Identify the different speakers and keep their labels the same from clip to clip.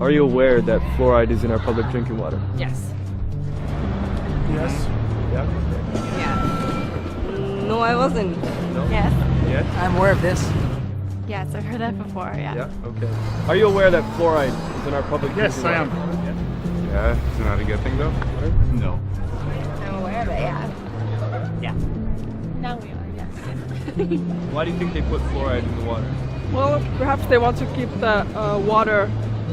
Speaker 1: Are you aware that fluoride is in our public drinking water?
Speaker 2: Yes.
Speaker 3: Yes.
Speaker 1: Yeah?
Speaker 2: Yeah.
Speaker 4: No, I wasn't.
Speaker 1: No?
Speaker 5: Yes.
Speaker 1: Yes?
Speaker 4: I'm aware of this.
Speaker 5: Yes, I've heard that before, yeah.
Speaker 1: Yeah? Okay. Are you aware that fluoride is in our public
Speaker 3: Yes,
Speaker 1: drinking
Speaker 3: I
Speaker 1: water?
Speaker 3: am.
Speaker 6: Yeah, it's not a good thing though? No.
Speaker 5: I'm aware of it, yeah. Yeah. Now we are, yes.
Speaker 1: Why do you think they put fluoride in the water?
Speaker 7: Well, perhaps they want to keep the water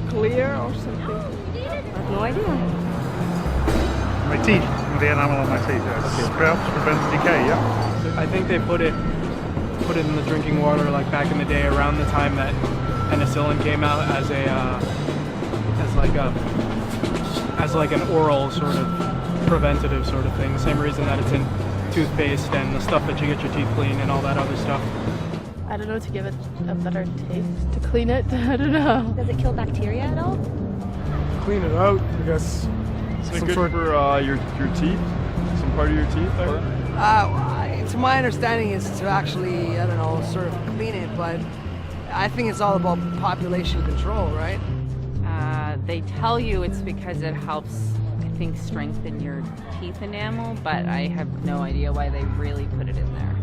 Speaker 7: clear or something.
Speaker 4: I have no idea.
Speaker 3: My teeth, the enamel on my teeth. Yes. Perhaps prevent decay, yeah?
Speaker 8: I think they put it in the drinking water like back in the day, around the time that penicillin came out as like an oral sort of preventative sort of thing. Same reason that it's in toothpaste and the stuff that you get your teeth clean and all that other stuff.
Speaker 5: I don't know, to give it a better taste, to clean it, I don't know.
Speaker 2: Does it kill bacteria at all?
Speaker 3: Clean it out, I guess.
Speaker 1: Is it good for your teeth? Some part of your teeth?
Speaker 4: To my understanding is to actually, I don't know, sort of clean it, but I think it's all about population control, right?
Speaker 9: They tell you it's because it helps, I think, strengthen your teeth enamel, but I have no idea why they really put it in there.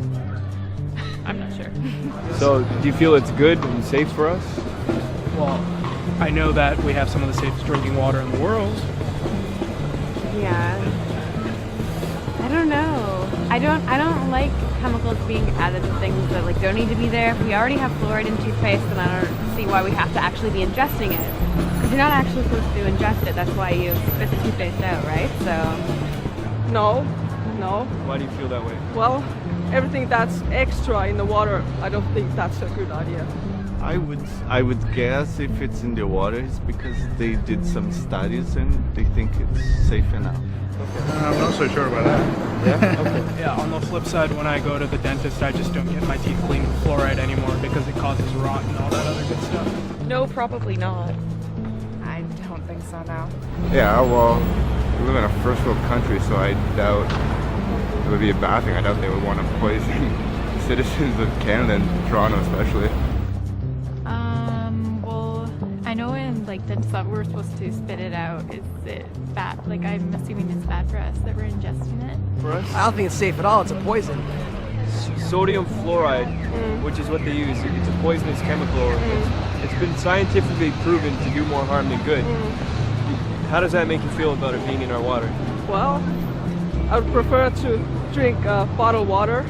Speaker 9: I'm not sure.
Speaker 1: So, do you feel it's good and safe for us?
Speaker 8: Well, I know that we have some of the safest drinking water in the world.
Speaker 5: Yeah. I don't know. I don't like chemicals being added to things that like don't need to be there. If we already have fluoride in toothpaste, then I don't see why we have to actually be ingesting it. Because you're not actually supposed to ingest it. That's why you spit the toothpaste out, right? So.
Speaker 7: No.
Speaker 1: Why do you feel that way?
Speaker 7: Well, everything that's extra in the water, I don't think that's a good idea.
Speaker 6: I would guess if it's in the water it's because they did some studies and they think it's safe enough.
Speaker 3: I'm not so sure about that.
Speaker 1: Yeah? Okay.
Speaker 8: Yeah, on the flip side, when I go to the dentist, I just don't get my teeth cleaned with fluoride anymore because it causes rot and all that other good stuff.
Speaker 2: No, probably not.
Speaker 5: I don't think so, no.
Speaker 6: Yeah, well, we live in a first world country, so I doubt it would be a bad thing. I doubt they would want to poison citizens of Canada and Toronto especially.
Speaker 5: Well, I know in like the stuff we're supposed to spit it out. Is it bad? Like I'm assuming it's bad for us that we're ingesting it.
Speaker 1: For us?
Speaker 4: I don't think it's safe at all. It's a poison.
Speaker 1: Sodium fluoride, which is what they use, it's a poisonous chemical. It's been scientifically proven to do more harm than good. How does that make you feel about it being in our water?
Speaker 7: Well, I would prefer to drink bottled water.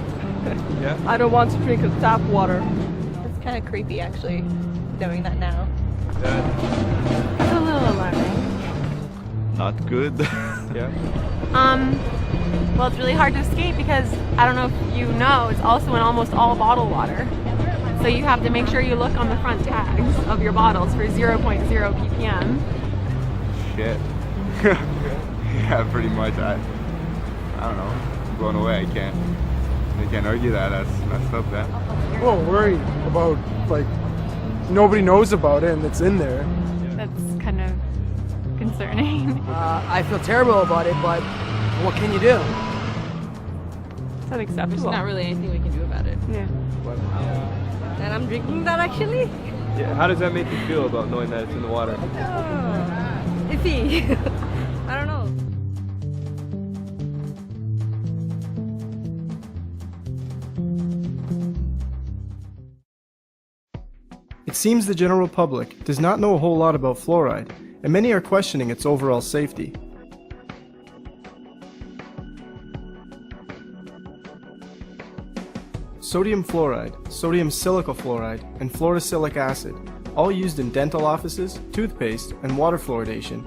Speaker 1: Yeah?
Speaker 7: I don't want to drink tap water.
Speaker 2: It's kind of creepy, actually, knowing that now.
Speaker 5: It's a little alarming.
Speaker 6: Not good.
Speaker 1: Yeah?
Speaker 5: Well, it's really hard to escape because I don't know if you know, it's also in almost all bottled water. So you have to make sure you look on the front tags of your bottles for 0.0 ppm.
Speaker 6: Shit. Yeah, pretty much. I don't know. I'm blown away. I can't argue that. That's messed up, that.
Speaker 3: Well, worried about, like, nobody knows about it and it's in there.
Speaker 5: That's kind of concerning.
Speaker 4: I feel terrible about it, but what can you do?
Speaker 5: It's unacceptable.
Speaker 9: There's not really anything we can do about it.
Speaker 5: Yeah.
Speaker 4: And I'm drinking that actually?
Speaker 1: Yeah. How does that make you feel about knowing that it's in the water?
Speaker 4: Iffy. I don't know.
Speaker 10: It seems the general public does not know a whole lot about fluoride, and many are questioning its overall safety. Sodium fluoride, sodium silicate fluoride, and fluorosilicic acid, all used in dental offices, toothpaste, and water fluoridation,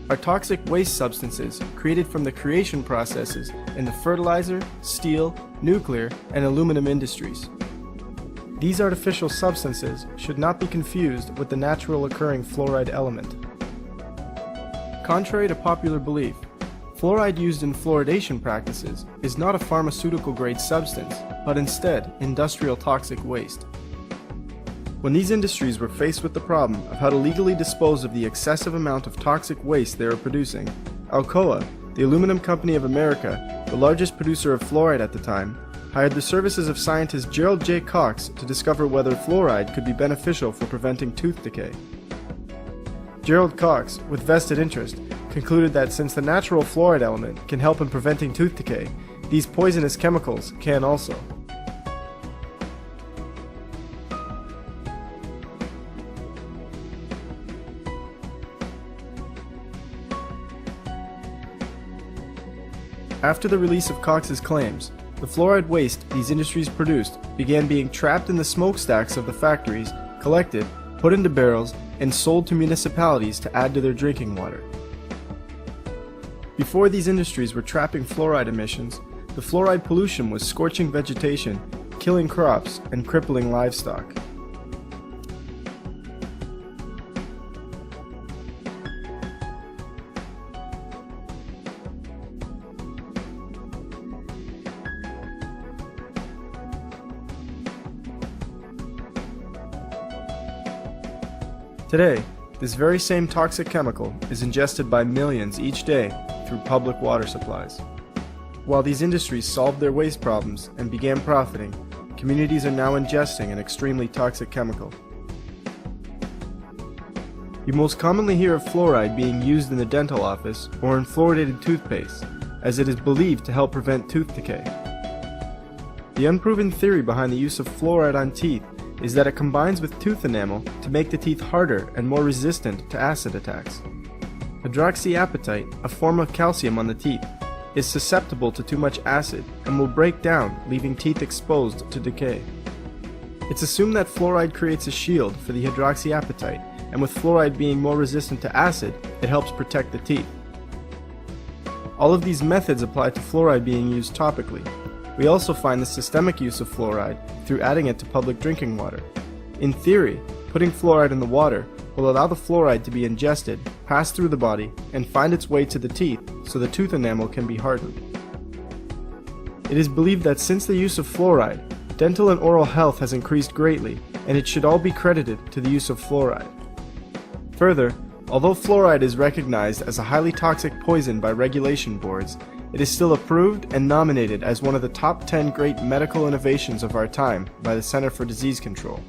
Speaker 10: are toxic waste substances created from the creation processes in the fertilizer, steel, nuclear, and aluminum industries. These artificial substances should not be confused with the natural occurring fluoride element. Contrary to popular belief, fluoride used in fluoridation practices is not a pharmaceutical-grade substance, but instead industrial toxic waste. When these industries were faced with the problem of how to legally dispose of the excessive amount of toxic waste they are producing, Alcoa, the Aluminum Company of America, the largest producer of fluoride at the time, hired the services of scientist Gerald J. Cox to discover whether fluoride could be beneficial for preventing tooth decay. Gerald Cox, with vested interest, concluded that since the natural fluoride element can help in preventing tooth decay, these poisonous chemicals can also. After the release of Cox's claims, the fluoride waste these industries produced began being trapped in the smokestacks of the factories, collected, put into barrels, and sold to municipalities to add to their drinking water. Before these industries were trapping fluoride emissions, the fluoride pollution was scorching vegetation, killing crops, and crippling livestock. Today, this very same toxic chemical is ingested by millions each day through public water supplies. While these industries solved their waste problems and began profiting, communities are now ingesting an extremely toxic chemical. You most commonly hear of fluoride being used in the dental office or in fluoridated toothpaste, as it is believed to help prevent tooth decay. The unproven theory behind the use of fluoride on teeth is that it combines with tooth enamel to make the teeth harder and more resistant to acid attacks. Hydroxyapatite, a form of calcium on the teeth, is susceptible to too much acid and will break down, leaving teeth exposed to decay. It's assumed that fluoride creates a shield for the hydroxyapatite, and with fluoride being more resistant to acid, it helps protect the teeth. All of these methods apply to fluoride being used topically. We also find the systemic use of fluoride through adding it to public drinking water. In theory, putting fluoride in the water will allow the fluoride to be ingested, pass through the body, and find its way to the teeth so the tooth enamel can be hardened. It is believed that since the use of fluoride, dental and oral health has increased greatly, and it should all be credited to the use of fluoride. Further, although fluoride is recognized as a highly toxic poison by regulation boards, it is still approved and nominated as one of the top 10 great medical innovations of our time by the Center for Disease Control.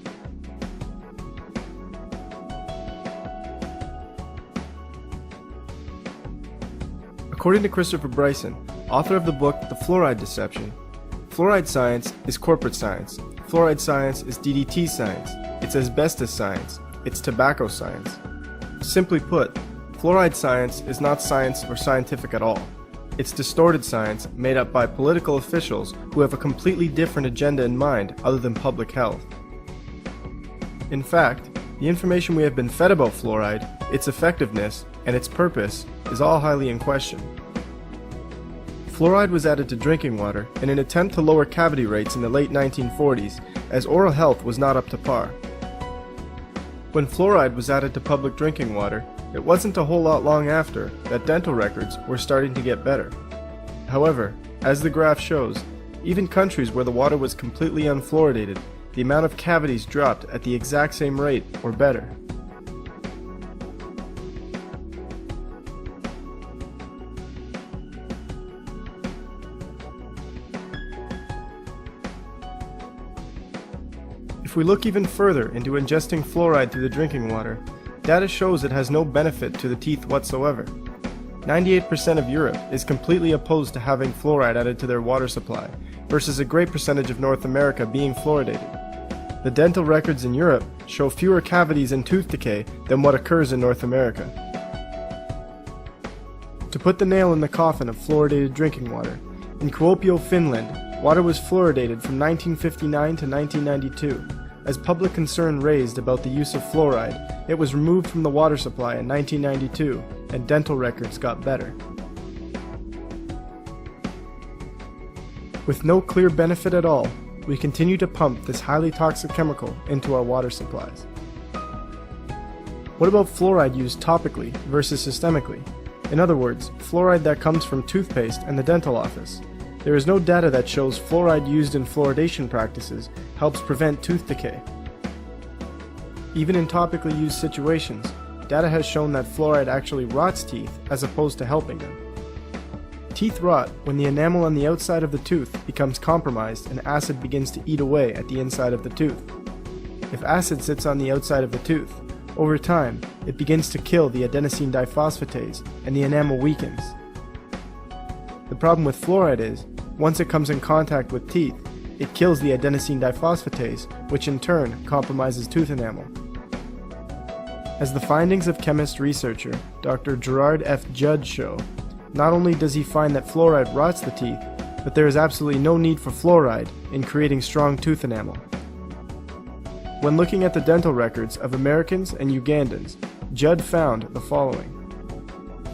Speaker 10: According to Christopher Bryson, author of the book The Fluoride Deception, fluoride science is corporate science, fluoride science is DDT science, it's asbestos science, it's tobacco science. Simply put, fluoride science is not science or scientific at all. It's distorted science made up by political officials who have a completely different agenda in mind other than public health. In fact, the information we have been fed about fluoride, its effectiveness, and its purpose is all highly in question. Fluoride was added to drinking water in an attempt to lower cavity rates in the late 1940s, as oral health was not up to par. When fluoride was added to public drinking water, it wasn't a whole lot long after that dental records were starting to get better. However, as the graph shows, even countries where the water was completely unfluoridated, the amount of cavities dropped at the exact same rate or better. If we look even further into ingesting fluoride through the drinking water, data shows it has no benefit to the teeth whatsoever. 98% of Europe is completely opposed to having fluoride added to their water supply, versus a great percentage of North America being fluoridated. The dental records in Europe show fewer cavities and tooth decay than what occurs in North America. To put the nail in the coffin of fluoridated drinking water, in Kuopio, Finland, water was fluoridated from 1959 to 1992. As public concern raised about the use of fluoride, it was removed from the water supply in 1992, and dental records got better. With no clear benefit at all, we continue to pump this highly toxic chemical into our water supplies. What about fluoride used topically versus systemically? In other words, fluoride that comes from toothpaste and the dental office. There is no data that shows fluoride used in fluoridation practices helps prevent tooth decay. Even in topically used situations, data has shown that fluoride actually rots teeth as opposed to helping them. Teeth rot when the enamel on the outside of the tooth becomes compromised and acid begins to eat away at the inside of the tooth. If acid sits on the outside of the tooth, Over time, it begins to kill the adenosine diphosphatase and the enamel weakens. The problem with fluoride is, once it comes in contact with teeth, it kills the adenosine diphosphatase, which in turn compromises tooth enamel. As the findings of chemist-researcher Dr. Gerard F. Judd show, not only does he find that fluoride rots the teeth, but there is absolutely no need for fluoride in creating strong tooth enamel. When looking at the dental records of Americans and Ugandans, Judd found the following.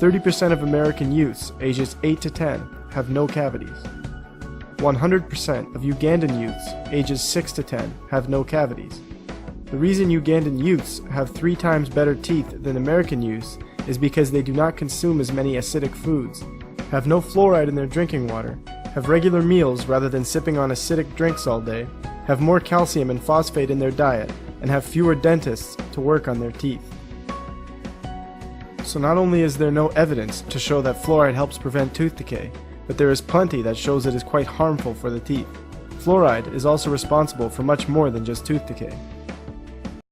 Speaker 10: 30% of American youths ages 8 to 10 have no cavities. 100% of Ugandan youths ages 6 to 10 have no cavities. The reason Ugandan youths have 3 times better teeth than American youths is because they do not consume as many acidic foods, have no fluoride in their drinking water, have regular meals rather than sipping on acidic drinks all day, have more calcium and phosphate in their diet, and have fewer dentists to work on their teeth. So not only is there no evidence to show that fluoride helps prevent tooth decay, but there is plenty that shows it is quite harmful for the teeth. Fluoride is also responsible for much more than just tooth decay.